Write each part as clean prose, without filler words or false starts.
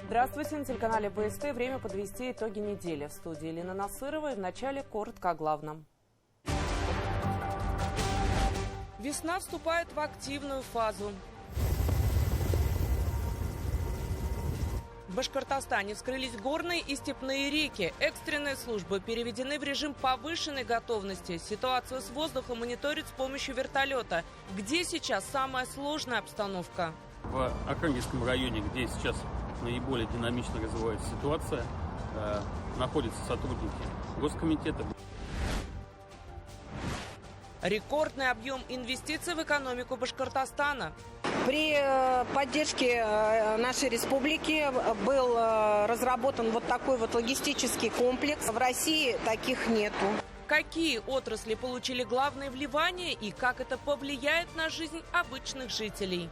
Здравствуйте, на телеканале БСТ. Время подвести итоги недели. В студии Елена Насырова. И вначале коротко о главном. Весна вступает в активную фазу. В Башкортостане вскрылись горные и степные реки. Экстренные службы переведены в режим повышенной готовности. Ситуацию с воздухом мониторят с помощью вертолета. Где сейчас самая сложная обстановка? В Архангельском районе, где сейчас наиболее динамично развивается ситуация, находятся сотрудники Госкомитета. Рекордный объем инвестиций в экономику Башкортостана. При поддержке нашей республики был разработан вот такой вот логистический комплекс. В России таких нету. Какие отрасли получили главное вливание и как это повлияет на жизнь обычных жителей?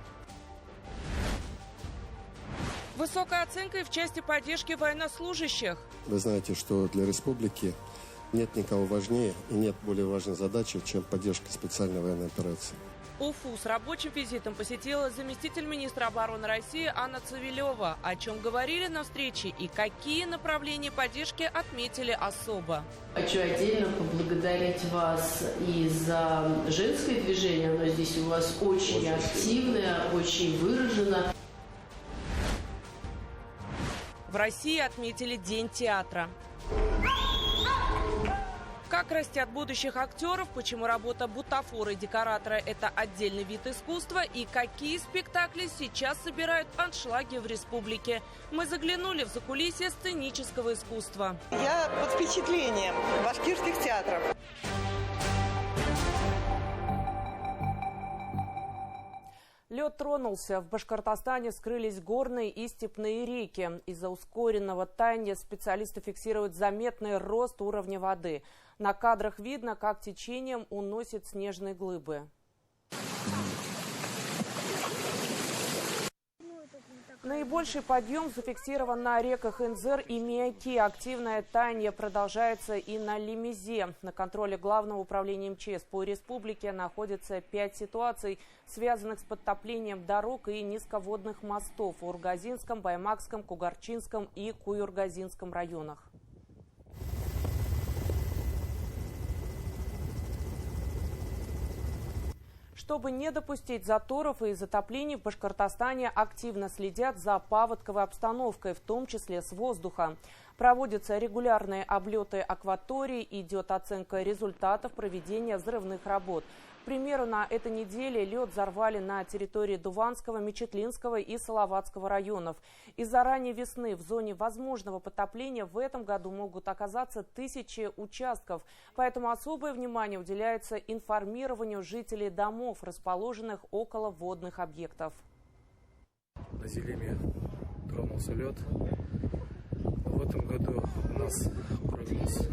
Высокая оценка и в части поддержки военнослужащих. Вы знаете, что для республики нет никого важнее и нет более важной задачи, чем поддержка специальной военной операции. Уфу с рабочим визитом посетила заместитель министра обороны России Анна Цивилева. О чем говорили на встрече и какие направления поддержки отметили особо. Хочу отдельно поблагодарить вас и за женское движение. Оно здесь у вас очень активное, очень выражено. В России отметили День театра. Как растят будущих актеров, почему работа бутафора и декоратора – это отдельный вид искусства и какие спектакли сейчас собирают аншлаги в республике. Мы заглянули в закулисье сценического искусства. Я под впечатлением башкирских театров. Лед тронулся. В Башкортостане вскрылись горные и степные реки. Из-за ускоренного таяния специалисты фиксируют заметный рост уровня воды. На кадрах видно, как течением уносит снежные глыбы. Наибольший подъем зафиксирован на реках Инзер и Мияки. Активное таяние продолжается и на Лимизе. На контроле Главного управления МЧС по республике находится 5 ситуаций, связанных с подтоплением дорог и низководных мостов в Ургазинском, Баймакском, Кугарчинском и Куюргазинском районах. Чтобы не допустить заторов и затоплений, в Башкортостане активно следят за паводковой обстановкой, в том числе с воздуха. Проводятся регулярные облеты акваторий, идет оценка результатов проведения взрывных работ. К примеру, на этой неделе лед взорвали на территории Дуванского, Мечетлинского и Салаватского районов. Из-за ранней весны в зоне возможного потопления в этом году могут оказаться тысячи участков. Поэтому особое внимание уделяется информированию жителей домов, расположенных около водных объектов. На Зелиме тронулся лед. В этом году у нас прогноз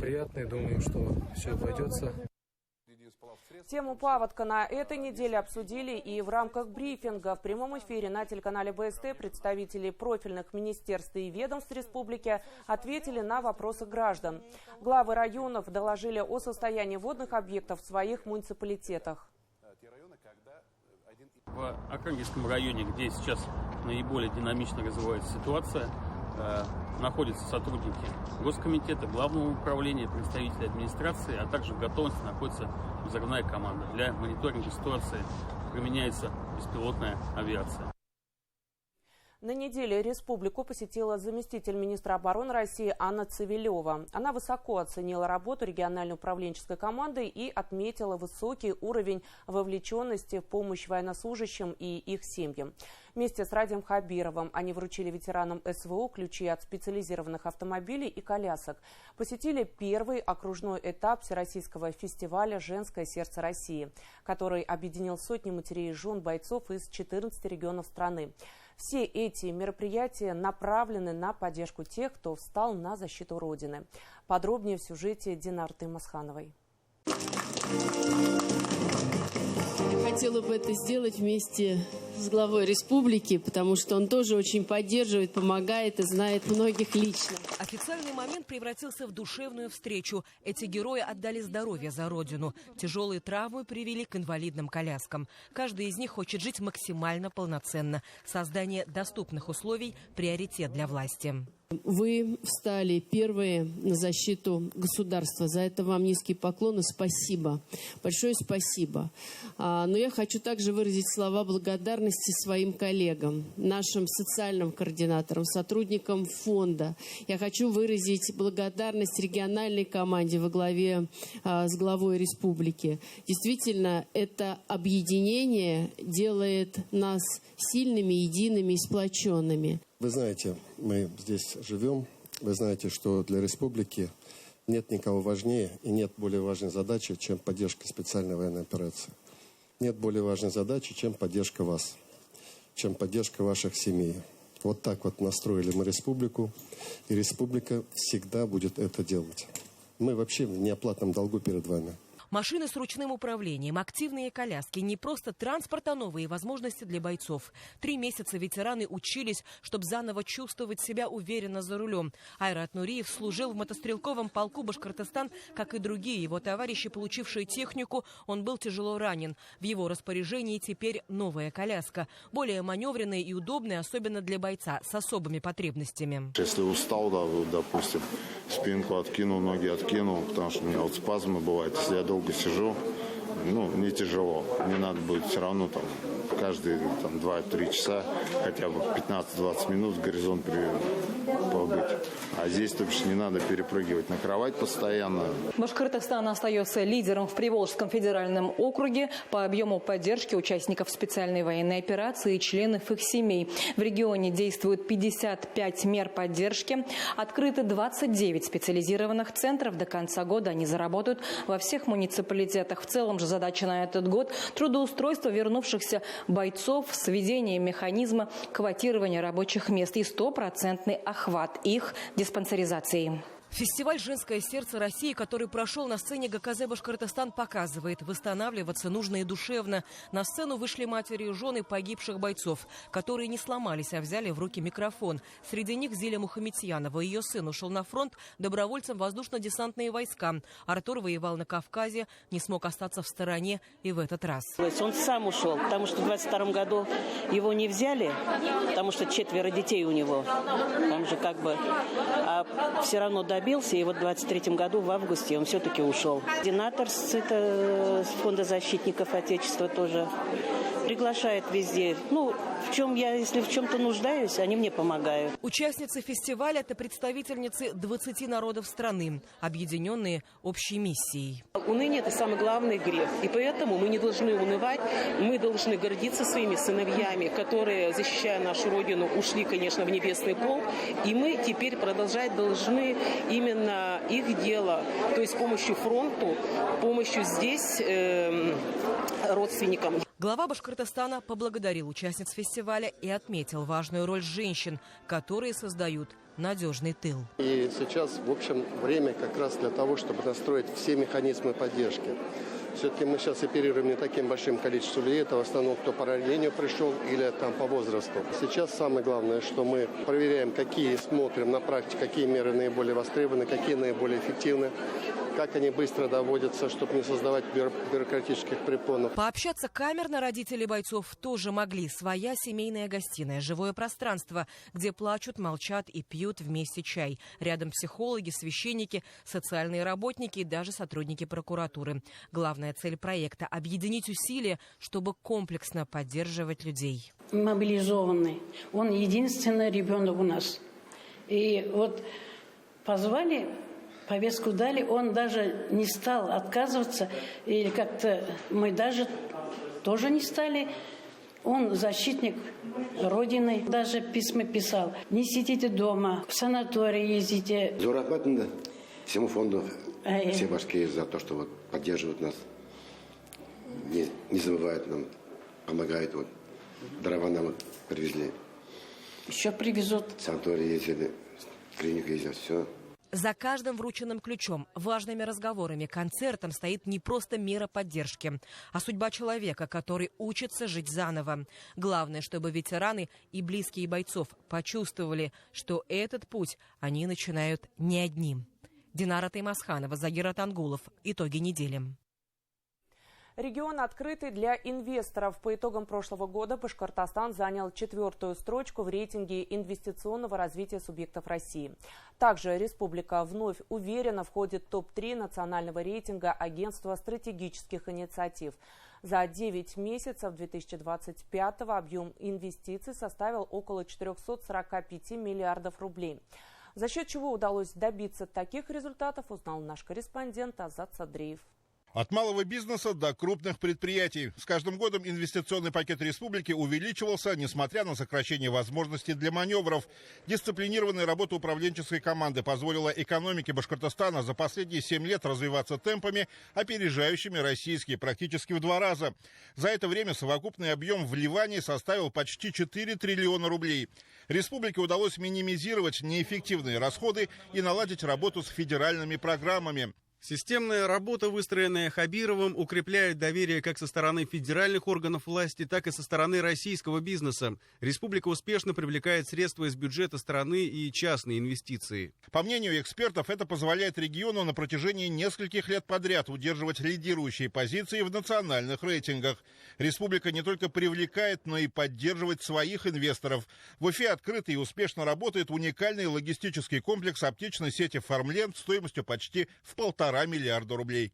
приятный. Думаю, что все обойдется. Тему паводка на этой неделе обсудили и в рамках брифинга. В прямом эфире на телеканале БСТ представители профильных министерств и ведомств республики ответили на вопросы граждан. Главы районов доложили о состоянии водных объектов в своих муниципалитетах. В Архангельском районе, где сейчас наиболее динамично развивается ситуация, находятся сотрудники Госкомитета, Главного управления, представители администрации, а также в готовности находится взрывная команда. Для мониторинга ситуации применяется беспилотная авиация. На неделе республику посетила заместитель министра обороны России Анна Цивилева. Она высоко оценила работу региональной управленческой команды и отметила высокий уровень вовлеченности в помощь военнослужащим и их семьям. Вместе с Радием Хабировым они вручили ветеранам СВО ключи от специализированных автомобилей и колясок. Посетили первый окружной этап Всероссийского фестиваля «Женское сердце России», который объединил сотни матерей и жен бойцов из 14 регионов страны. Все эти мероприятия направлены на поддержку тех, кто встал на защиту Родины. Подробнее в сюжете Динарты Масхановой. Хотела бы это сделать вместе с главой республики, потому что он тоже очень поддерживает, помогает и знает многих лично. Официальный момент превратился в душевную встречу. Эти герои отдали здоровье за родину. Тяжелые травмы привели к инвалидным коляскам. Каждый из них хочет жить максимально полноценно. Создание доступных условий – приоритет для власти. Вы встали первые на защиту государства. За это вам низкий поклон и спасибо. Большое спасибо. Но я хочу также выразить слова благодарности своим коллегам, нашим социальным координаторам, сотрудникам фонда. Я хочу выразить благодарность региональной команде во главе с главой республики. Действительно, это объединение делает нас сильными, едиными и сплоченными. Вы знаете, мы здесь живем. Вы знаете, что для республики нет никого важнее и нет более важной задачи, чем поддержка специальной военной операции. Нет более важной задачи, чем поддержка вас, чем поддержка ваших семей. Вот так вот настроили мы республику, и республика всегда будет это делать. Мы вообще в неоплатном долгу перед вами. Машины с ручным управлением, активные коляски, не просто транспорт, а новые возможности для бойцов. 3 месяца ветераны учились, чтобы заново чувствовать себя уверенно за рулем. Айрат Нуриев служил в мотострелковом полку Башкортостан, как и другие его товарищи, получившие технику. Он был тяжело ранен. В его распоряжении теперь новая коляска. Более маневренная и удобная, особенно для бойца с особыми потребностями. Если устал, да, допустим, спинку откинул, ноги откинул, потому что у меня вот спазмы бывают, если я долго сижу, не тяжело. Не надо будет все равно каждые 2-3 часа, хотя бы 15-20 минут в горизонт побыть. А здесь, то бишь, не надо перепрыгивать на кровать постоянно. Башкортостан остается лидером в Приволжском федеральном округе по объему поддержки участников специальной военной операции и членов их семей. В регионе действуют 55 мер поддержки. Открыты 29 специализированных центров. До конца года они заработают во всех муниципалитетах. В целом же задача на этот год – трудоустройство вернувшихся бойцов, сведение механизма квотирования рабочих мест и 100% охват их диспансеризации. Фестиваль «Женское сердце России», который прошел на сцене ГКЗ «Башкортостан», показывает, восстанавливаться нужно и душевно. На сцену вышли матери и жены погибших бойцов, которые не сломались, а взяли в руки микрофон. Среди них Зиля Мухаметьянова. Ее сын ушел на фронт добровольцем в воздушно-десантные войска. Артур воевал на Кавказе, не смог остаться в стороне и в этот раз. Он сам ушел, потому что в 22 году его не взяли, потому что 4 детей у него. Там же а все равно добился, и вот в 23 году, в августе, он все-таки ушел. Координатор с Фонда защитников Отечества тоже приглашает везде. Если в чем-то нуждаюсь, они мне помогают. Участницы фестиваля – это представительницы 20 народов страны, объединенные общей миссией. Уныние – это самый главный грех. И поэтому мы не должны унывать, мы должны гордиться своими сыновьями, которые, защищая нашу Родину, ушли, конечно, в небесный полк. И мы теперь продолжать должны именно их дело, то есть помощью фронту, помощью здесь родственникам. Глава Башкортостана поблагодарил участниц фестиваля и отметил важную роль женщин, которые создают надежный тыл. И сейчас, в общем, время как раз для того, чтобы настроить все механизмы поддержки. Все-таки мы сейчас оперируем не таким большим количеством людей, это в основном кто по ранению пришел или по возрасту. Сейчас самое главное, что мы проверяем, смотрим на практике, какие меры наиболее востребованы, какие наиболее эффективны, как они быстро доводятся, чтобы не создавать бюрократических препонов. Пообщаться камерно родители бойцов тоже могли. Своя семейная гостиная, живое пространство, где плачут, молчат и пьют вместе чай. Рядом психологи, священники, социальные работники и даже сотрудники прокуратуры. Главная цель проекта – объединить усилия, чтобы комплексно поддерживать людей. Мобилизованный. Он единственный ребенок у нас. И вот позвали, повестку дали, он даже не стал отказываться. Или как-то мы даже тоже не стали. Он защитник Родины. Даже письма писал. Не сидите дома, в санаторий ездите. Зурахматында всему фонду, все башкирии за то, что поддерживают нас. Не забывают нам, помогают. Дрова нам привезли. Еще привезут. Санаторий ездили, клиника ездят, все. За каждым врученным ключом, важными разговорами, концертом стоит не просто мера поддержки, а судьба человека, который учится жить заново. Главное, чтобы ветераны и близкие бойцов почувствовали, что этот путь они начинают не одни. Динара Таймасханова, Загир Атангулов. Итоги недели. Регион открытый для инвесторов. По итогам прошлого года Башкортостан занял 4-ю строчку в рейтинге инвестиционного развития субъектов России. Также республика вновь уверенно входит в топ-3 национального рейтинга Агентства стратегических инициатив. За 9 месяцев 2025-го объем инвестиций составил около 445 миллиардов рублей. За счет чего удалось добиться таких результатов, узнал наш корреспондент Азат Садриев. От малого бизнеса до крупных предприятий. С каждым годом инвестиционный пакет республики увеличивался, несмотря на сокращение возможностей для маневров. Дисциплинированная работа управленческой команды позволила экономике Башкортостана за последние 7 лет развиваться темпами, опережающими российские практически в 2 раза. За это время совокупный объем вливаний составил почти 4 триллиона рублей. Республике удалось минимизировать неэффективные расходы и наладить работу с федеральными программами. Системная работа, выстроенная Хабировым, укрепляет доверие как со стороны федеральных органов власти, так и со стороны российского бизнеса. Республика успешно привлекает средства из бюджета страны и частные инвестиции. По мнению экспертов, это позволяет региону на протяжении нескольких лет подряд удерживать лидирующие позиции в национальных рейтингах. Республика не только привлекает, но и поддерживает своих инвесторов. В Уфе открытый и успешно работает уникальный логистический комплекс аптечной сети «Фармленд» стоимостью почти в 1,5 миллиарда рублей.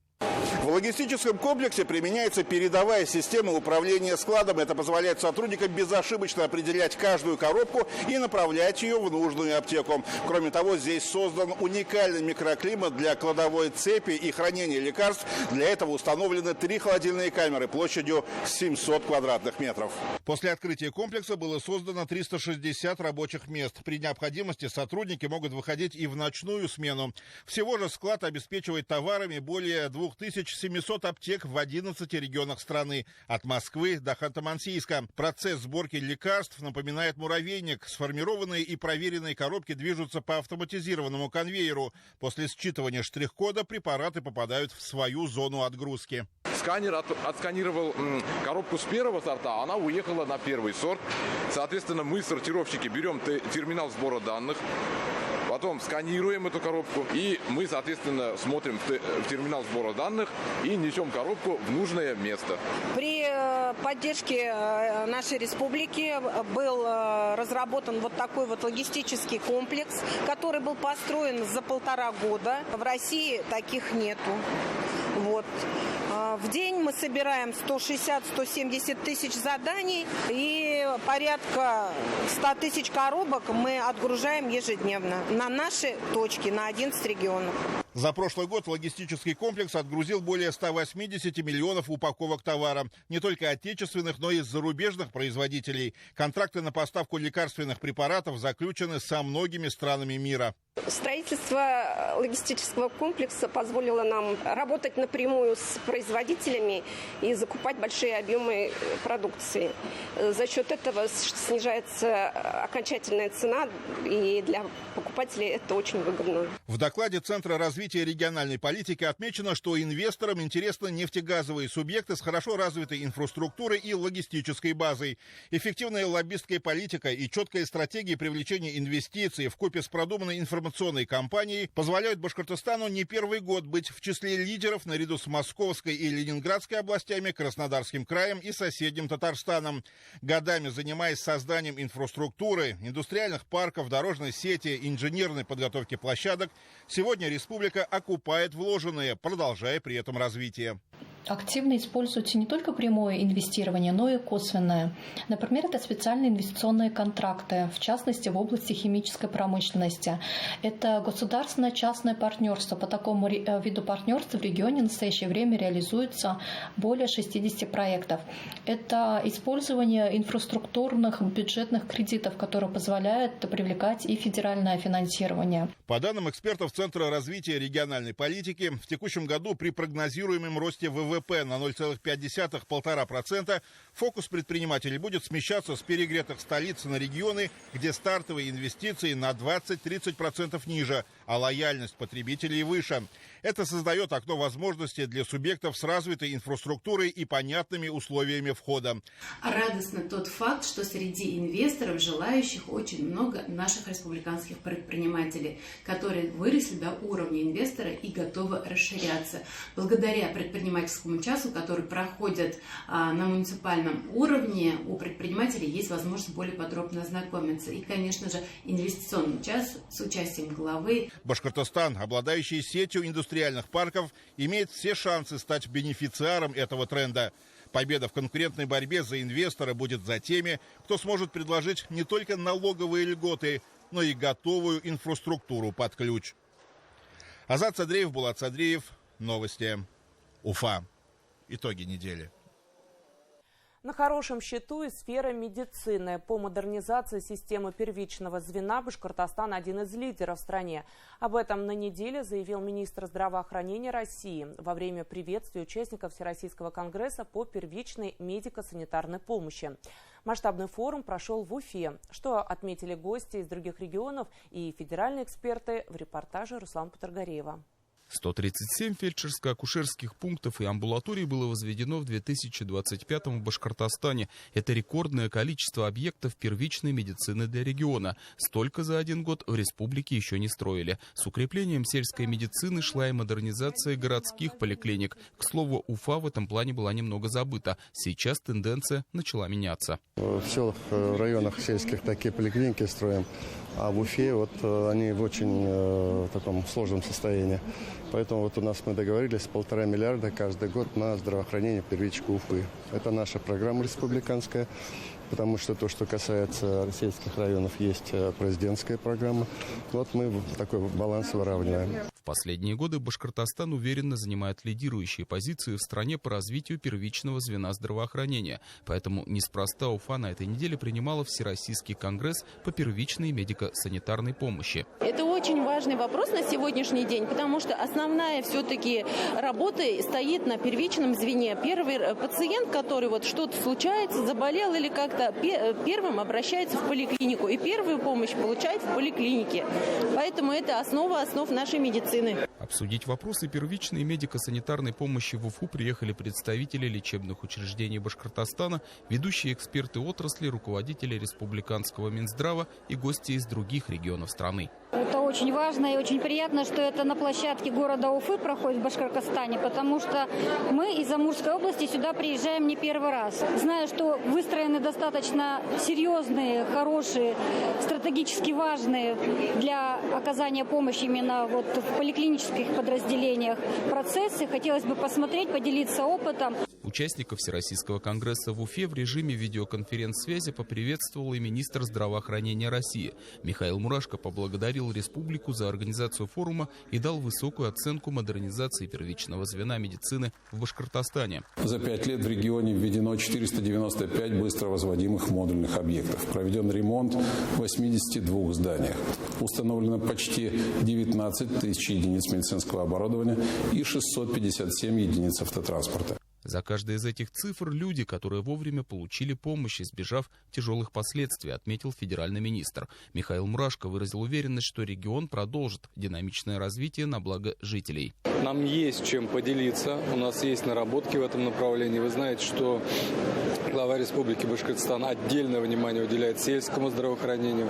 В логистическом комплексе применяется передовая система управления складом. Это позволяет сотрудникам безошибочно определять каждую коробку и направлять ее в нужную аптеку. Кроме того, здесь создан уникальный микроклимат для кладовой цепи и хранения лекарств. Для этого установлены 3 холодильные камеры площадью 700 квадратных метров. После открытия комплекса было создано 360 рабочих мест. При необходимости сотрудники могут выходить и в ночную смену. Всего же склад обеспечивает товарами более 2700 аптек в 11 регионах страны, от Москвы до Ханты-Мансийска. Процесс сборки лекарств напоминает муравейник. Сформированные и проверенные коробки движутся по автоматизированному конвейеру. После считывания штрих-кода препараты попадают в свою зону отгрузки. Сканер отсканировал коробку с 1-го сорта, она уехала на 1-й сорт. Соответственно, мы, сортировщики, берем терминал сбора данных, потом сканируем эту коробку, и мы, соответственно, смотрим в терминал сбора данных и несем коробку в нужное место. При поддержке нашей республики был разработан вот такой вот логистический комплекс, который был построен за 1,5 года. В России таких нету. Вот. В день мы собираем 160-170 тысяч заданий, и порядка 100 тысяч коробок мы отгружаем ежедневно на наши точки, на 11 регионов. За прошлый год логистический комплекс отгрузил более 180 миллионов упаковок товара. Не только отечественных, но и зарубежных производителей. Контракты на поставку лекарственных препаратов заключены со многими странами мира. Строительство логистического комплекса позволило нам работать напрямую с производителями и закупать большие объемы продукции. За счет этого снижается окончательная цена, и для покупателей это очень выгодно. В докладе Центра развития региональной политики отмечено, что инвесторам интересны нефтегазовые субъекты с хорошо развитой инфраструктурой и логистической базой. Эффективная лоббистская политика и четкая стратегия привлечения инвестиций вкупе с продуманной информационной кампанией позволяют Башкортостану не первый год быть в числе лидеров наряду с Московской и Ленинградской областями, Краснодарским краем и соседним Татарстаном. Годами занимаясь созданием инфраструктуры, индустриальных парков, дорожной сети, инженерной подготовки площадок, сегодня республика окупает вложенное, продолжая при этом развитие. Активно используется не только прямое инвестирование, но и косвенное. Например, это специальные инвестиционные контракты, в частности, в области химической промышленности. Это государственно-частное партнерство. По такому виду партнерства в регионе в настоящее время реализуется более 60 проектов. Это использование инфраструктурных бюджетных кредитов, которые позволяют привлекать и федеральное финансирование. По данным экспертов Центра развития региональной политики, в текущем году при прогнозируемом росте ВВП ВВП на 0,5–1,5%, фокус предпринимателей будет смещаться с перегретых столиц на регионы, где стартовые инвестиции на 20–30% ниже, а лояльность потребителей выше. Это создает окно возможностей для субъектов с развитой инфраструктурой и понятными условиями входа. Радостно тот факт, что среди инвесторов, желающих, очень много наших республиканских предпринимателей, которые выросли до уровня инвестора и готовы расширяться. Благодаря предпринимательскому часу, который проходит на муниципальном уровне, у предпринимателей есть возможность более подробно ознакомиться. И, конечно же, инвестиционный час с участием главы. Башкортостан, обладающий сетью индустриальных парков, имеет все шансы стать бенефициаром этого тренда. Победа в конкурентной борьбе за инвестора будет за теми, кто сможет предложить не только налоговые льготы, но и готовую инфраструктуру под ключ. Азат Садреев, Булат Садреев. Новости. Уфа. Итоги недели. На хорошем счету и сфера медицины. По модернизации системы первичного звена Башкортостан один из лидеров в стране. Об этом на неделе заявил министр здравоохранения России во время приветствия участников Всероссийского конгресса по первичной медико-санитарной помощи. Масштабный форум прошел в Уфе, что отметили гости из других регионов и федеральные эксперты в репортаже Руслана Путаргареева. 137 фельдшерско-акушерских пунктов и амбулаторий было возведено в 2025 в Башкортостане. Это рекордное количество объектов первичной медицины для региона. Столько за один год в республике еще не строили. С укреплением сельской медицины шла и модернизация городских поликлиник. К слову, Уфа в этом плане была немного забыта. Сейчас тенденция начала меняться. В селах, в районах сельских такие поликлиники строим. А в Уфе они в очень таком сложном состоянии. Поэтому у нас мы договорились 1,5 миллиарда каждый год на здравоохранение первичку Уфы. Это наша программа республиканская, потому что то, что касается сельских районов, есть президентская программа. Мы такой баланс выравниваем. В последние годы Башкортостан уверенно занимает лидирующие позиции в стране по развитию первичного звена здравоохранения. Поэтому неспроста Уфа на этой неделе принимала Всероссийский конгресс по первичной медико-санитарной помощи. Это очень важный вопрос на сегодняшний день, потому что основная все-таки работа стоит на первичном звене. Первый пациент, который что-то случается, заболел или как-то, первым обращается в поликлинику и первую помощь получает в поликлинике. Поэтому это основа основ нашей медицины. Обсудить вопросы первичной медико-санитарной помощи в Уфу приехали представители лечебных учреждений Башкортостана, ведущие эксперты отрасли, руководители республиканского Минздрава и гости из других регионов страны. Это очень важно и очень приятно, что это на площадке города Уфы проходит в Башкортостане, потому что мы из Амурской области сюда приезжаем не первый раз. Знаю, что выстроены достаточно серьезные, хорошие, стратегически важные для оказания помощи именно в поликлинических подразделениях процессы. Хотелось бы посмотреть, поделиться опытом. Участников Всероссийского конгресса в Уфе в режиме видеоконференц-связи поприветствовал и министр здравоохранения России. Михаил Мурашко поблагодарил республику за организацию форума и дал высокую оценку модернизации первичного звена медицины в Башкортостане. За 5 лет в регионе введено 495 быстро возводимых модульных объектов. Проведен ремонт в 82 зданиях. Установлено почти 19 тысяч единиц медицинского оборудования и 657 единиц автотранспорта. За каждой из этих цифр люди, которые вовремя получили помощь, избежав тяжелых последствий, отметил федеральный министр. Михаил Мурашко выразил уверенность, что регион продолжит динамичное развитие на благо жителей. Нам есть чем поделиться, у нас есть наработки в этом направлении. Вы знаете, что глава Республики Башкортостан отдельное внимание уделяет сельскому здравоохранению.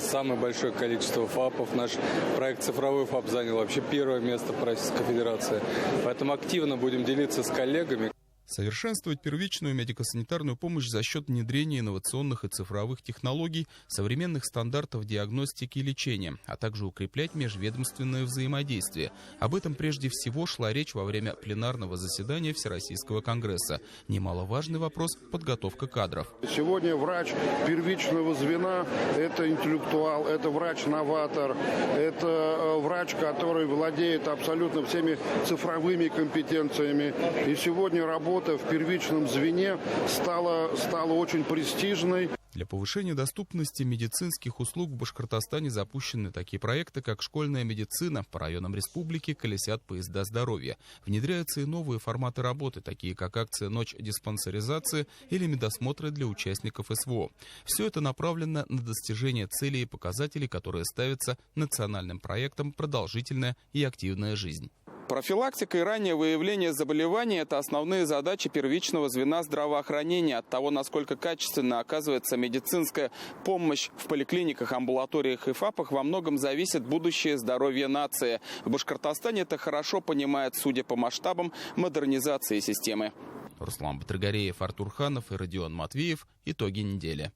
Самое большое количество ФАПов. Наш проект «Цифровой ФАП» занял вообще первое место по Российской Федерации. Поэтому активно будем делиться с коллегами. Совершенствовать первичную медико-санитарную помощь за счет внедрения инновационных и цифровых технологий, современных стандартов диагностики и лечения, а также укреплять межведомственное взаимодействие. Об этом прежде всего шла речь во время пленарного заседания Всероссийского конгресса. Немаловажный вопрос – подготовка кадров. Сегодня врач первичного звена – это интеллектуал, это врач-новатор, это врач, который владеет абсолютно всеми цифровыми компетенциями. И сегодня работа в первичном звене стала очень престижной. Для повышения доступности медицинских услуг в Башкортостане запущены такие проекты, как школьная медицина. По районам республики колесят поезда здоровья. Внедряются и новые форматы работы, такие как акция «Ночь диспансеризации» или медосмотры для участников СВО. Все это направлено на достижение целей и показателей, которые ставятся национальным проектом «Продолжительная и активная жизнь». Профилактика и раннее выявление заболеваний – это основные задачи первичного звена здравоохранения. От того, насколько качественно оказывается медицинская помощь в поликлиниках, амбулаториях и ФАПах, во многом зависит будущее здоровья нации. В Башкортостане это хорошо понимает, судя по масштабам модернизации системы. Руслан Батыргареев, Артур Ханов и Родион Матвеев. Итоги недели.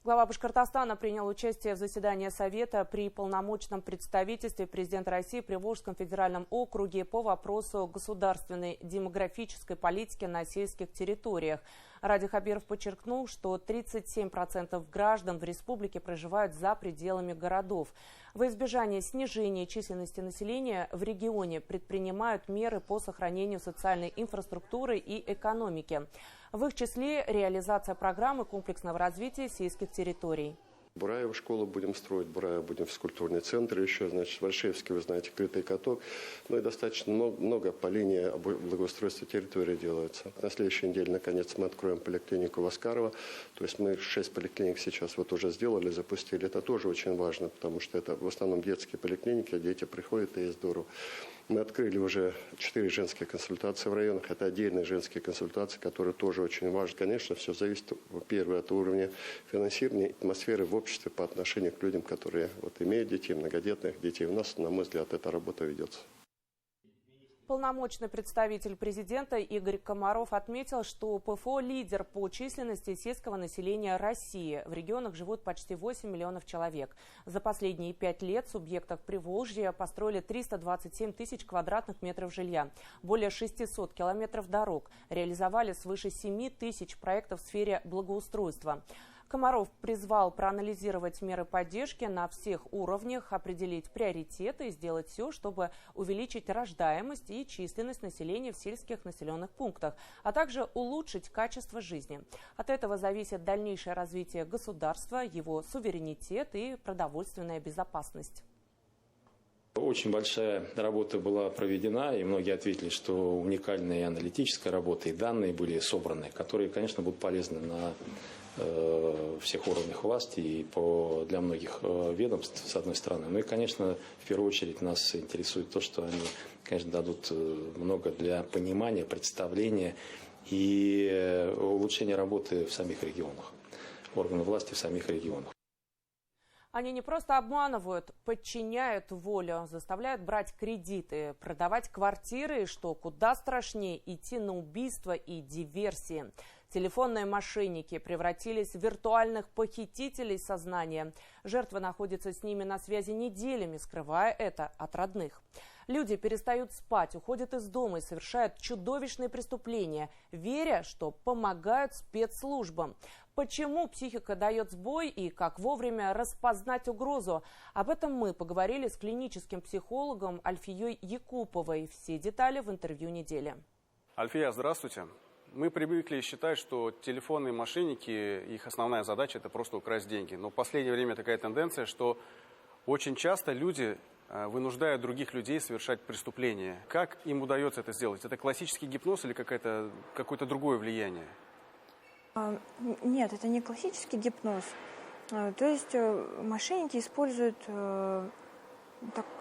Глава Башкортостана принял участие в заседании Совета при полномочном представительстве президента России в Приволжском федеральном округе по вопросу государственной демографической политики на сельских территориях. Ради Хабиров подчеркнул, что 37% граждан в республике проживают за пределами городов. Во избежание снижения численности населения в регионе предпринимают меры по сохранению социальной инфраструктуры и экономики. В их числе реализация программы комплексного развития сельских территорий. Бураева школу будем строить, Бураева будем физкультурный центр еще, значит, в Ольшевске, вы знаете, крытый каток. Ну и достаточно много по линии благоустройства территории делается. На следующей неделе, наконец, мы откроем поликлинику в Аскарово. То есть мы 6 поликлиник сейчас вот уже сделали, запустили. Это тоже очень важно, потому что это в основном детские поликлиники, дети приходят, и здорово. Мы открыли уже 4 женские консультации в районах. Это отдельные женские консультации, которые тоже очень важны. Конечно, все зависит, первое, от уровня финансирования, атмосферы в обществе по отношению к людям, которые вот имеют детей, многодетных детей. У нас, на мой взгляд, эта работа ведется. Полномочный представитель президента Игорь Комаров отметил, что ПФО – лидер по численности сельского населения России. В регионах живут почти 8 миллионов человек. За последние 5 лет в субъектах Приволжья построили 327 тысяч квадратных метров жилья, более 600 километров дорог, реализовали свыше 7 тысяч проектов в сфере благоустройства. Комаров призвал проанализировать меры поддержки на всех уровнях, определить приоритеты и сделать все, чтобы увеличить рождаемость и численность населения в сельских населенных пунктах, а также улучшить качество жизни. От этого зависит дальнейшее развитие государства, его суверенитет и продовольственная безопасность. Очень большая работа была проведена, и многие ответили, что уникальная аналитическая работа и данные были собраны, которые, конечно, будут полезны на всех уровнях власти и для многих ведомств, с одной стороны. Ну и, конечно, в первую очередь нас интересует то, что они, конечно, дадут много для понимания, представления и улучшения работы в самих регионах, органов власти в самих регионах. Они не просто обманывают, подчиняют волю, заставляют брать кредиты, продавать квартиры, что куда страшнее идти на убийства и диверсии. Телефонные мошенники превратились в виртуальных похитителей сознания. Жертвы находятся с ними на связи неделями, скрывая это от родных. Люди перестают спать, уходят из дома и совершают чудовищные преступления, веря, что помогают спецслужбам. Почему психика дает сбой и как вовремя распознать угрозу? Об этом мы поговорили с клиническим психологом Альфией Якуповой. Все детали в интервью недели. Альфия, здравствуйте. Мы привыкли считать, что телефонные мошенники, их основная задача – это просто украсть деньги. Но в последнее время такая тенденция, что очень часто люди вынуждают других людей совершать преступления. Как им удается это сделать? Это классический гипноз или какое-то другое влияние? Нет, это не классический гипноз. То есть мошенники используют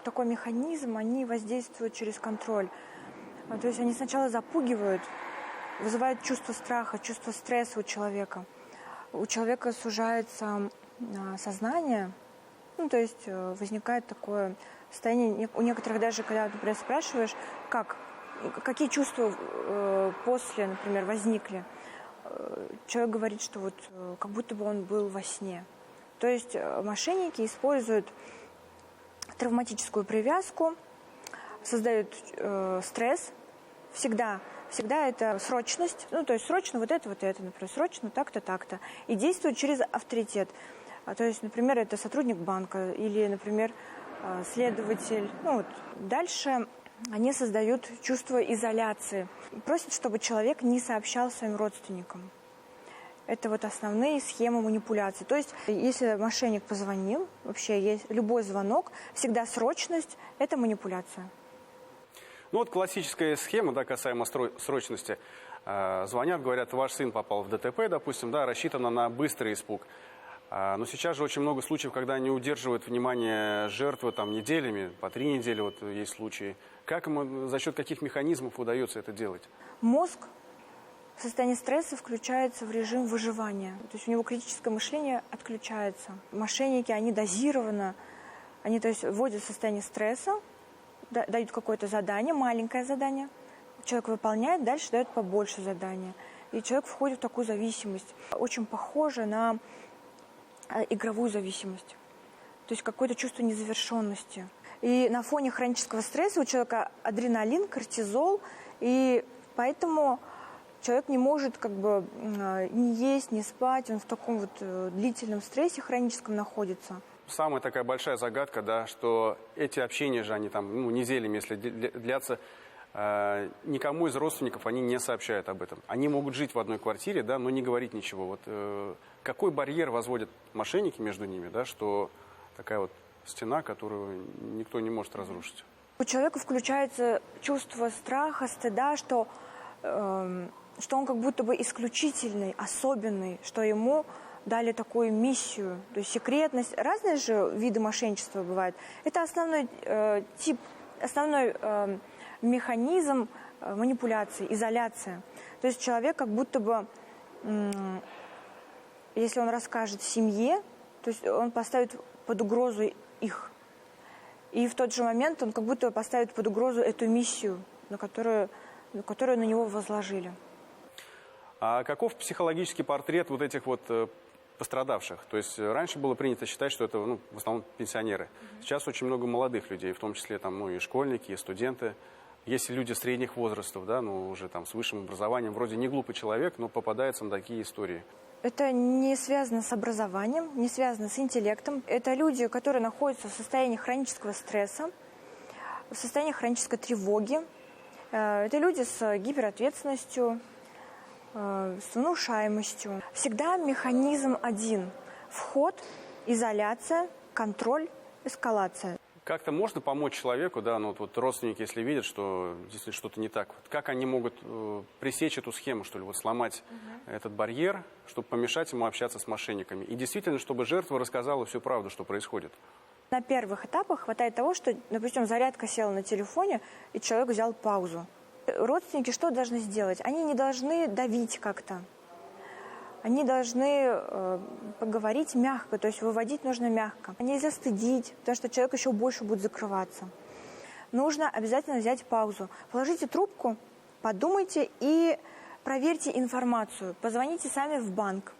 такой механизм, они воздействуют через контроль. То есть они сначала запугивают, вызывают чувство страха, чувство стресса у человека. У человека сужается сознание, то есть возникает такое состояние, у некоторых даже, когда, например, спрашиваешь, какие чувства после, например, возникли, человек говорит, что вот как будто бы он был во сне. То есть мошенники используют травматическую привязку, создают стресс, всегда это срочность, то есть срочно вот это, например, срочно так-то, так-то, и действуют через авторитет. То есть, например, это сотрудник банка или, например, следователь. Дальше они создают чувство изоляции. Просят, чтобы человек не сообщал своим родственникам. Это вот основные схемы манипуляций. То есть, если мошенник позвонил, вообще есть любой звонок, всегда срочность – это манипуляция. Ну вот классическая схема, да, касаемо срочности. Звонят, говорят, ваш сын попал в ДТП, допустим, да, рассчитано на быстрый испуг. Но сейчас же очень много случаев, когда они удерживают внимание жертвы там неделями, по 3 недели вот есть случаи. Как ему, за счет каких механизмов удается это делать? Мозг в состоянии стресса включается в режим выживания. То есть у него критическое мышление отключается. Мошенники, они дозированно, они то есть вводят в состояние стресса, дают какое-то задание, маленькое задание. Человек выполняет, дальше дают побольше задания. И человек входит в такую зависимость. Очень похоже на игровую зависимость. То есть какое-то чувство незавершенности. И на фоне хронического стресса у человека адреналин, кортизол, и поэтому человек не может как бы не есть, не спать, он в таком вот длительном стрессе хроническом находится. Самая такая большая загадка, да, что эти общения же, они там неделями, если длятся, никому из родственников они не сообщают об этом. Они могут жить в одной квартире, да, но не говорить ничего. Вот какой барьер возводят мошенники между ними, да, что такая вот стена, которую никто не может разрушить? У человека включается чувство страха, стыда, что он как будто бы исключительный, особенный, что ему дали такую миссию. То есть секретность. Разные же виды мошенничества бывают. Это основной тип, основной механизм манипуляции, изоляция. То есть человек как будто бы, если он расскажет семье, то есть он поставит под угрозу их. И в тот же момент он как будто поставит под угрозу эту миссию, которую на него возложили. А каков психологический портрет вот этих вот пострадавших? То есть раньше было принято считать, что это в основном пенсионеры. Сейчас очень много молодых людей, в том числе там, и школьники, и студенты. Есть люди средних возрастов, да, уже там с высшим образованием, вроде не глупый человек, но попадается на такие истории. Это не связано с образованием, не связано с интеллектом. Это люди, которые находятся в состоянии хронического стресса, в состоянии хронической тревоги. Это люди с гиперответственностью, с внушаемостью. Всегда механизм один. Вход, изоляция, контроль, эскалация. Как-то можно помочь человеку, да, вот родственники, если видят, что действительно что-то не так, как они могут пресечь эту схему, что ли, вот сломать этот барьер, чтобы помешать ему общаться с мошенниками? И действительно, чтобы жертва рассказала всю правду, что происходит. На первых этапах хватает того, что, допустим, зарядка села на телефоне, и человек взял паузу. Родственники что должны сделать? Они не должны давить как-то. Они должны поговорить мягко, то есть выводить нужно мягко. Нельзя стыдить, потому что человек еще больше будет закрываться. Нужно обязательно взять паузу. Положите трубку, подумайте и проверьте информацию. Позвоните сами в банк,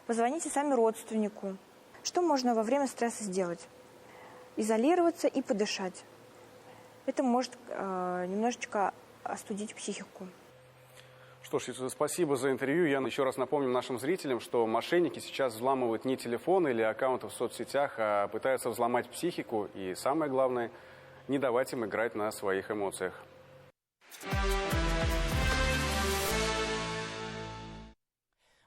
позвоните сами родственнику. Что можно во время стресса сделать? Изолироваться и подышать. Это может немножечко остудить психику. Что ж, спасибо за интервью. Я еще раз напомню нашим зрителям, что мошенники сейчас взламывают не телефоны или аккаунты в соцсетях, а пытаются взломать психику. И самое главное, не давать им играть на своих эмоциях.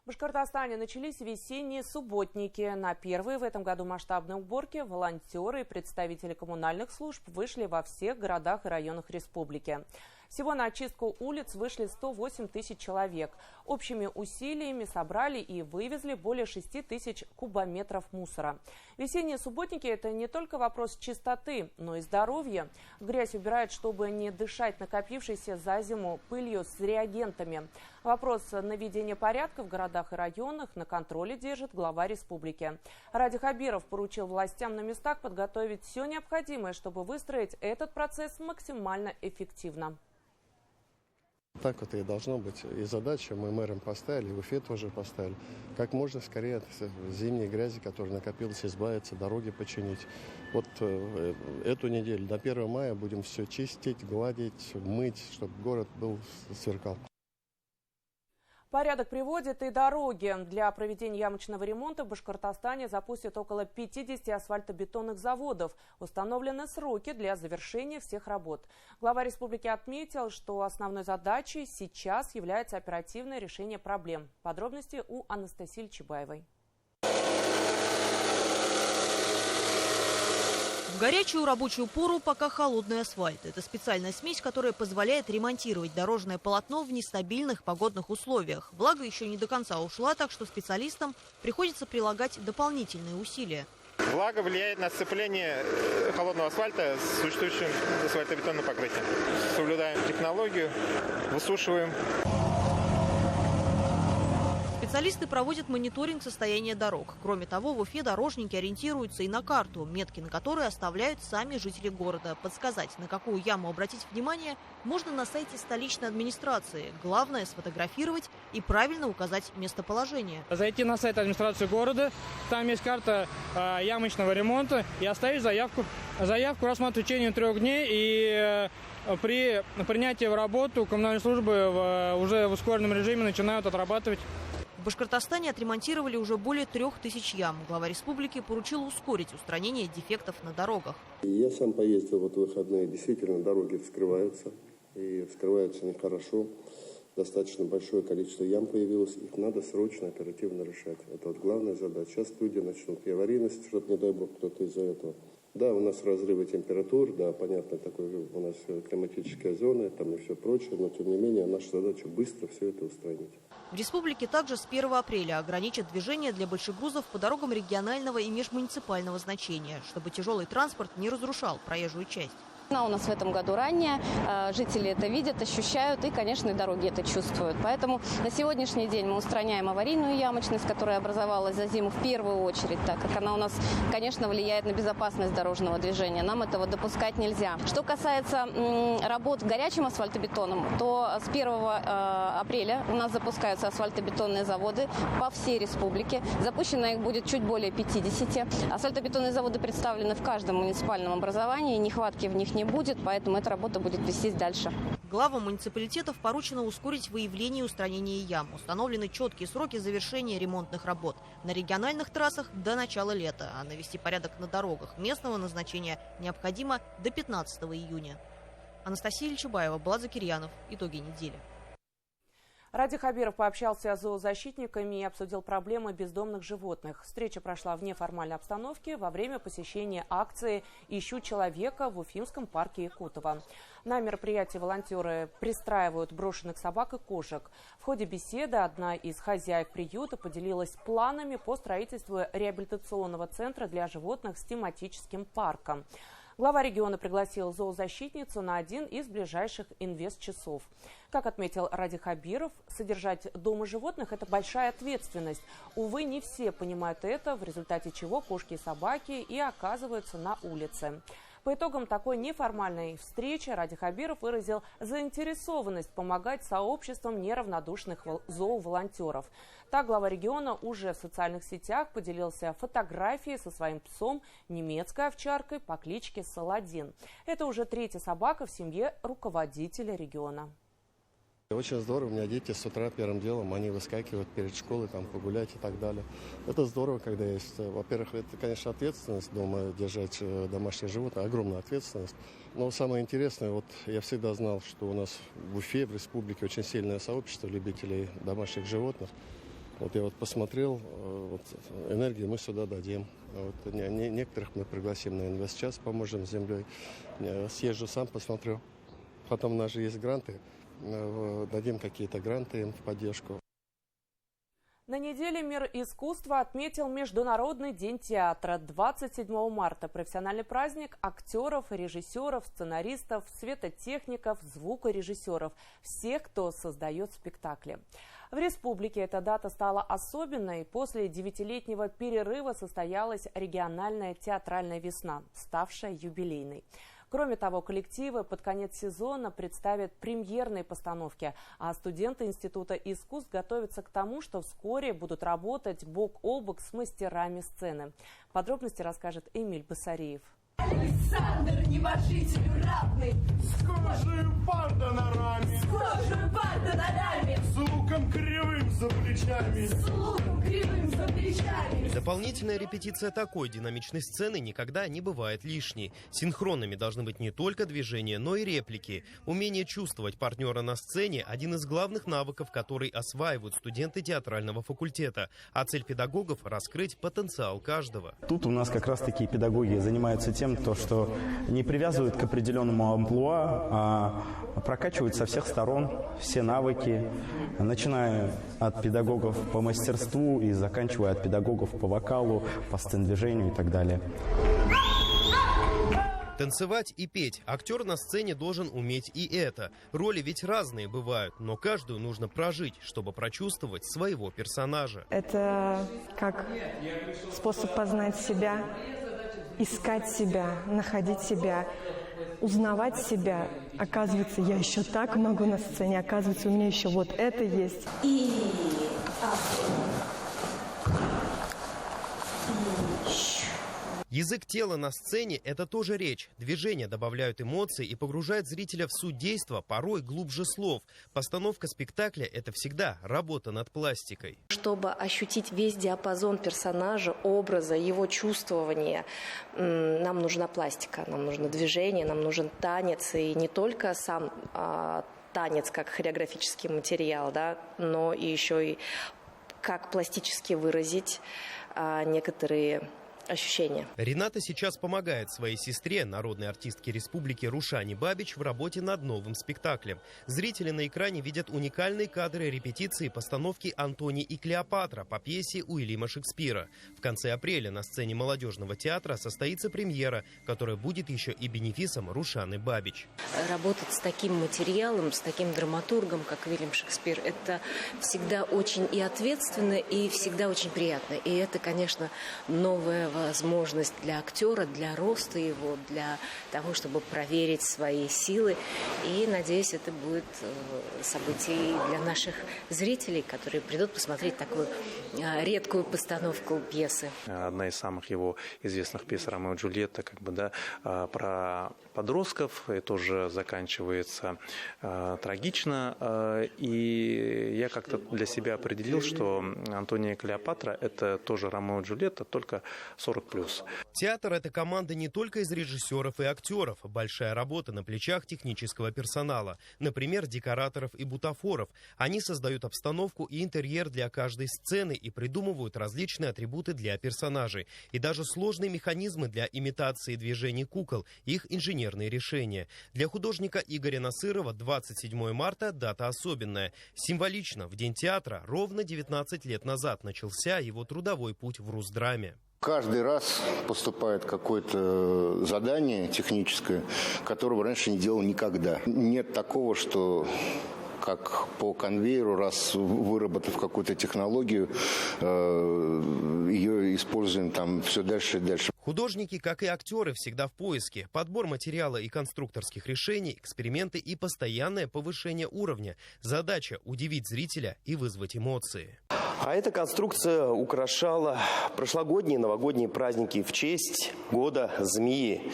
В Башкортостане начались весенние субботники. На первые в этом году масштабные уборки волонтеры и представители коммунальных служб вышли во всех городах и районах республики. Всего на очистку улиц вышли 108 тысяч человек. Общими усилиями собрали и вывезли более 6 тысяч кубометров мусора. Весенние субботники – это не только вопрос чистоты, но и здоровья. Грязь убирают, чтобы не дышать накопившейся за зиму пылью с реагентами. Вопрос наведения порядка в городах и районах на контроле держит глава республики. Ради Хабиров поручил властям на местах подготовить все необходимое, чтобы выстроить этот процесс максимально эффективно. Так вот и должно быть. И задача мы мэрам поставили, в Уфе тоже поставили. Как можно скорее от зимней грязи, которая накопилась, избавиться, дороги починить. Вот эту неделю, до 1 мая, будем все чистить, гладить, мыть, чтобы город был, сверкал. Порядок приводит и дороги. Для проведения ямочного ремонта в Башкортостане запустят около 50 асфальтобетонных заводов. Установлены сроки для завершения всех работ. Глава республики отметил, что основной задачей сейчас является оперативное решение проблем. Подробности у Анастасии Чебаевой. В горячую рабочую пору пока холодный асфальт. Это специальная смесь, которая позволяет ремонтировать дорожное полотно в нестабильных погодных условиях. Влага еще не до конца ушла, так что специалистам приходится прилагать дополнительные усилия. Влага влияет на сцепление холодного асфальта с существующим асфальтобетонным покрытием. Соблюдаем технологию, высушиваем. Специалисты проводят мониторинг состояния дорог. Кроме того, в Уфе дорожники ориентируются и на карту, метки на которой оставляют сами жители города. Подсказать, на какую яму обратить внимание, можно на сайте столичной администрации. Главное – сфотографировать и правильно указать местоположение. Зайти на сайт администрации города, там есть карта ямочного ремонта, и оставить заявку. Заявку рассматривают в течение 3 дней, и при принятии в работу коммунальные службы уже в ускоренном режиме начинают отрабатывать. В Башкортостане отремонтировали уже более 3000 ям. Глава республики поручил ускорить устранение дефектов на дорогах. Я сам поездил в выходные. Действительно, дороги вскрываются. И вскрываются нехорошо. Достаточно большое количество ям появилось. Их надо срочно, оперативно решать. Это вот главная задача. Сейчас люди начнут и аварийность, чтобы, не дай бог, кто-то из-за этого. Да, у нас разрывы температур, да, понятно, такой у нас климатическая зона, там и все прочее, но тем не менее наша задача быстро все это устранить. В республике также с 1 апреля ограничат движение для больших грузов по дорогам регионального и межмуниципального значения, чтобы тяжелый транспорт не разрушал проезжую часть. У нас в этом году ранее, жители это видят, ощущают и, конечно, и дороги это чувствуют. Поэтому на сегодняшний день мы устраняем аварийную ямочность, которая образовалась за зиму в первую очередь, так как она у нас, конечно, влияет на безопасность дорожного движения. Нам этого допускать нельзя. Что касается работ горячим асфальтобетоном, то с 1 апреля у нас запускаются асфальтобетонные заводы по всей республике. Запущено их будет чуть более 50. Асфальтобетонные заводы представлены в каждом муниципальном образовании, нехватки в них не будет, поэтому эта работа будет вестись дальше. Главам муниципалитетов поручено ускорить выявление и устранение ям. Установлены четкие сроки завершения ремонтных работ. На региональных трассах до начала лета, а навести порядок на дорогах местного назначения необходимо до 15 июня. Анастасия Чебаева, Булат Кирьянов. Итоги недели. Ради Хабиров пообщался с зоозащитниками и обсудил проблемы бездомных животных. Встреча прошла в неформальной обстановке во время посещения акции «Ищу человека» в Уфимском парке Якутова. На мероприятии волонтеры пристраивают брошенных собак и кошек. В ходе беседы одна из хозяек приюта поделилась планами по строительству реабилитационного центра для животных с тематическим парком. Глава региона пригласил зоозащитницу на один из ближайших инвест-часов. Как отметил Ради Хабиров, содержать дома животных – это большая ответственность. Увы, не все понимают это, в результате чего кошки и собаки и оказываются на улице. По итогам такой неформальной встречи Ради Хабиров выразил заинтересованность помогать сообществам неравнодушных зооволонтеров. Так, глава региона уже в социальных сетях поделился фотографией со своим псом, немецкой овчаркой по кличке Саладин. Это уже 3-я собака в семье руководителя региона. Очень здорово, у меня дети с утра первым делом, они выскакивают перед школой, там погулять и так далее. Это здорово, когда есть, во-первых, это, конечно, ответственность дома держать домашних животных, огромная ответственность. Но самое интересное, вот я всегда знал, что у нас в Уфе, в республике очень сильное сообщество любителей домашних животных. Вот я вот посмотрел, вот, энергию мы сюда дадим. Вот, некоторых мы пригласим на инвест-час, поможем с землей. Съезжу сам, посмотрю. Потом у нас же есть гранты. Дадим какие-то гранты им в поддержку. На неделе «Мир искусства» отметил Международный день театра. 27 марта профессиональный праздник актеров, режиссеров, сценаристов, светотехников, звукорежиссеров. Всех, кто создает спектакли. В республике эта дата стала особенной. После 9-летнего перерыва состоялась региональная театральная весна, ставшая юбилейной. Кроме того, коллективы под конец сезона представят премьерные постановки, а студенты Института искусств готовятся к тому, что вскоре будут работать бок о бок с мастерами сцены. Подробности расскажет Эмиль Басариев. Александр небожителю равный, с кожей парда на раме, с луком кривым плечами, с луком кривым за плечами. Дополнительная репетиция такой динамичной сцены никогда не бывает лишней. Синхронными должны быть не только движения, но и реплики. Умение чувствовать партнера на сцене – один из главных навыков, который осваивают студенты театрального факультета. А цель педагогов – раскрыть потенциал каждого. Тут у нас как раз-таки педагоги занимаются тем, что не привязывают к определенному амплуа, а прокачивают со всех сторон все навыки, начиная от педагогов по мастерству и заканчивая от педагогов по вокалу, по сцен-движению и так далее. Танцевать и петь. Актер на сцене должен уметь и это. Роли ведь разные бывают, но каждую нужно прожить, чтобы прочувствовать своего персонажа. Это как способ познать себя, искать себя, находить себя, узнавать себя. Оказывается, я еще так могу на сцене, оказывается, у меня еще вот это есть. Язык тела на сцене – это тоже речь. Движения добавляют эмоции и погружают зрителя в суть действа, порой глубже слов. Постановка спектакля – это всегда работа над пластикой. Чтобы ощутить весь диапазон персонажа, образа, его чувствования, нам нужна пластика, нам нужно движение, нам нужен танец. И не только сам танец как хореографический материал, да, но и еще и как пластически выразить некоторые ощущения. Рената сейчас помогает своей сестре, народной артистке республики Рушане Бабич, в работе над новым спектаклем. Зрители на экране видят уникальные кадры репетиции постановки «Антоний и Клеопатра» по пьесе Уильяма Шекспира. В конце апреля на сцене молодежного театра состоится премьера, которая будет еще и бенефисом Рушаны Бабич. Работать с таким материалом, с таким драматургом, как Уильям Шекспир, это всегда очень и ответственно, и всегда очень приятно. И это, конечно, новая возможность для актера, для роста его, для того, чтобы проверить свои силы. И, надеюсь, это будет событие для наших зрителей, которые придут посмотреть такую редкую постановку пьесы. Одна из самых его известных пьес «Ромео и Джульетта», про подростков, и тоже заканчивается трагично. И я как-то для себя определил, что «Антоний и Клеопатра» — это тоже «Ромео и Джульетта», только 40+. Театр – это команда не только из режиссеров и актеров. Большая работа на плечах технического персонала. Например, декораторов и бутафоров. Они создают обстановку и интерьер для каждой сцены и придумывают различные атрибуты для персонажей. И даже сложные механизмы для имитации движений кукол, их инженерные решения. Для художника Игоря Насырова 27 марта – дата особенная. Символично, в День театра ровно 19 лет назад начался его трудовой путь в Русдраме. Каждый раз поступает какое-то задание техническое, которого раньше не делал никогда. Нет такого, что как по конвейеру, раз выработав какую-то технологию, ее используем там все дальше и дальше. Художники, как и актеры, всегда в поиске. Подбор материала и конструкторских решений, эксперименты и постоянное повышение уровня. Задача – удивить зрителя и вызвать эмоции. А эта конструкция украшала прошлогодние новогодние праздники в честь года змеи.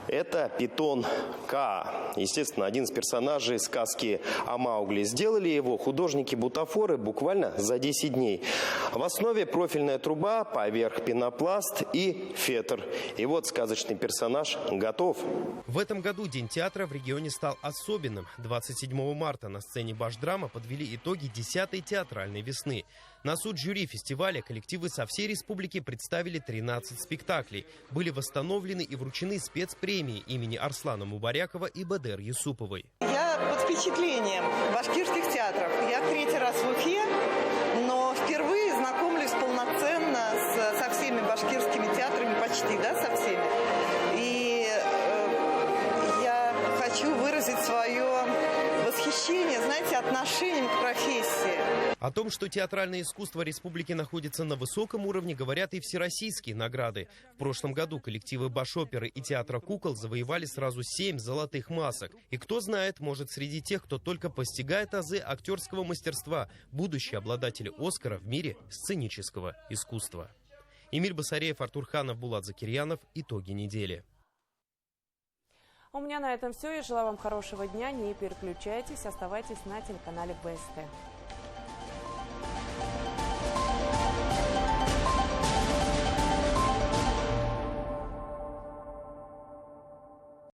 Это питон Ка. Естественно, один из персонажей сказки о Маугли. Сделали его художники-бутафоры буквально за 10 дней. В основе профильная труба, поверх пенопласт и фетр. И вот сказочный персонаж готов. В этом году День театра в регионе стал особенным. 27 марта на сцене Башдрама подвели итоги 10-й театральной весны. На суд жюри фестиваля коллективы со всей республики представили 13 спектаклей. Были восстановлены и вручены спецпремии имени Арслана Мубарякова и Бадер Юсуповой. Я под впечатлением башкирских театров. Я 3-й раз в Уфе, но впервые знакомлюсь полноценно со всеми башкирскими театрами, почти, да, со всеми. И я хочу выразить свое восхищение, знаете, отношением к профессии. О том, что театральное искусство республики находится на высоком уровне, говорят и всероссийские награды. В прошлом году коллективы Башоперы и Театра кукол завоевали сразу 7 золотых масок. И кто знает, может, среди тех, кто только постигает азы актерского мастерства, будущие обладатели Оскара в мире сценического искусства. Эмиль Басареев, Артур Ханов, Булат Закирьянов. Итоги недели. У меня на этом все. Я желаю вам хорошего дня. Не переключайтесь, оставайтесь на телеканале БСТ.